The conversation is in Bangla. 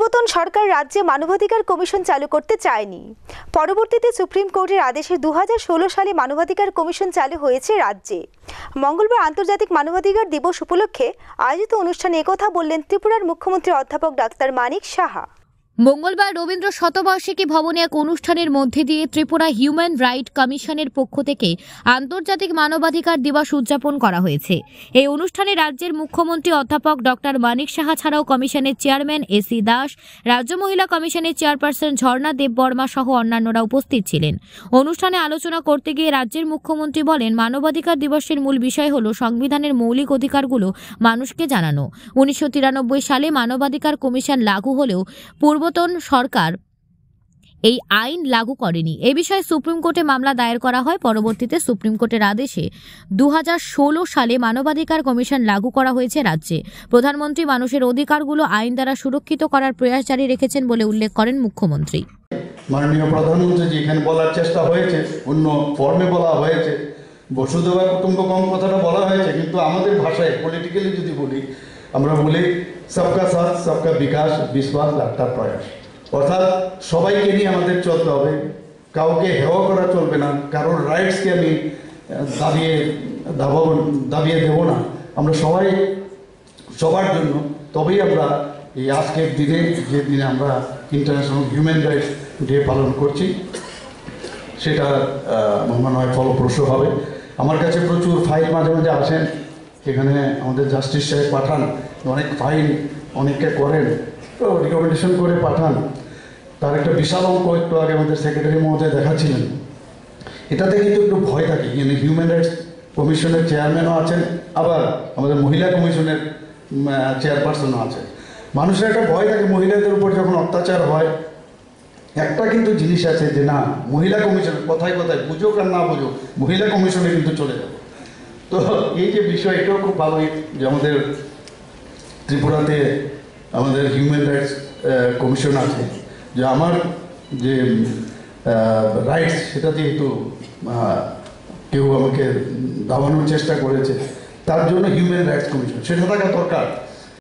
পূর্বতন সরকার রাজ্যে মানবাধিকার কমিশন চালু করতে চায়নি। পরবর্তীতে সুপ্রিম কোর্টের আদেশে 2016 সালে মানবাধিকার কমিশন চালু হয়েছে রাজ্যে। মঙ্গলবার আন্তর্জাতিক মানবাধিকার দিবস উপলক্ষে আয়োজিত অনুষ্ঠানে একথা বললেন ত্রিপুরার মুখ্যমন্ত্রী অধ্যাপক ডাক্তার মানিক সাহা। মঙ্গলবার রবীন্দ্র শতবার্ষিকী ভবনে এক অনুষ্ঠানের মধ্যে দিয়ে ত্রিপুরা হিউম্যান রাইট কমিশনের পক্ষ থেকে আন্তর্জাতিক মানবাধিকার দিবস উদযাপন করা হয়েছে। এই অনুষ্ঠানে রাজ্যের মুখ্যমন্ত্রী অধ্যাপক ডক্টর মানিক সাহা ছাড়াও কমিশনের চেয়ারম্যান এসি দাস, রাজ্য মহিলা কমিশনের চেয়ারপারসন ঝর্ণা দেববর্মা সহ অন্যান্যরা উপস্থিত ছিলেন। অনুষ্ঠানে আলোচনা করতে গিয়ে রাজ্যের মুখ্যমন্ত্রী বলেন, মানবাধিকার দিবসের মূল বিষয় হল সংবিধানের মৌলিক অধিকারগুলো মানুষকে জানানো। 1993 সালে মানবাধিকার কমিশন লাগু হলেও পূর্বতন সরকার এই আইন লাগু করেনি। এ বিষয়ে সুপ্রিম কোর্টে মামলা দায়ের করা হয়। পরবর্তীতে সুপ্রিম কোর্টের আদেশে 2016 সালে মানবাধিকার কমিশন লাগু করা হয়েছে রাজ্যে। প্রধানমন্ত্রী মানুষের অধিকারগুলো আইন দ্বারা সুরক্ষিত করার প্রয়াস জারি রেখেছেন বলে উল্লেখ করেন মুখ্যমন্ত্রী। মাননীয় প্রধানমন্ত্রী যেখানে বলার চেষ্টা হয়েছে, অন্য ফর্মে বলা হয়েছে, বসুধৈব কুটুম্বকম কথাটা বলা হয়েছে, কিন্তু আমাদের ভাষায় পলিটিক্যালি যদি বলি, আমরা বলি সবকা সাথ সবকা বিকাশ বিশ্বাস একটা প্রয়াস। অর্থাৎ সবাইকে নিয়ে আমাদের চলতে হবে, কাউকে হেওয়া করা চলবে না, কারোর রাইটসকে আমি দাবিয়ে দেব না। আমরা সবাই সবার জন্য, তবেই আমরা এই আজকের দিনে, যে দিনে আমরা ইন্টারন্যাশনাল হিউম্যান রাইটস ডে পালন করছি, সেটা মনে হয় ফলপ্রসূ হবে। আমার কাছে প্রচুর ফাইল মাঝে মাঝে আসেন, এখানে আমাদের জাস্টিস সাহেব পাঠান, অনেক ফাইল অনেকে করেন, তো রিকমেন্ডেশন করে পাঠান। তার একটা বিশাল অঙ্ক একটু আগে আমাদের সেক্রেটারি মহোদয় দেখাচ্ছিলেন। এটাতে কিন্তু একটু ভয় থাকে, মানে হিউম্যান রাইটস কমিশনের চেয়ারম্যানও আছেন, আবার আমাদের মহিলা কমিশনের চেয়ারপারসনও আছেন। মানুষের একটা ভয় থাকে মহিলাদের উপর যখন অত্যাচার হয়। একটা কিন্তু জিনিস আছে যে না, মহিলা কমিশন কথায় কথায় বুঝুক আর না বুঝুক, মহিলা কমিশনে কিন্তু চলে যাবে। তো এই যে বিষয়, এটাও খুব ভালোই যে আমাদের ত্রিপুরাতে আমাদের হিউম্যান রাইটস কমিশন আছে, যে আমার যে রাইটস সেটা যেহেতু কেউ আমাকে দাবানোর চেষ্টা করেছে, তার জন্য হিউম্যান রাইটস কমিশন সেটা থাকা দরকার।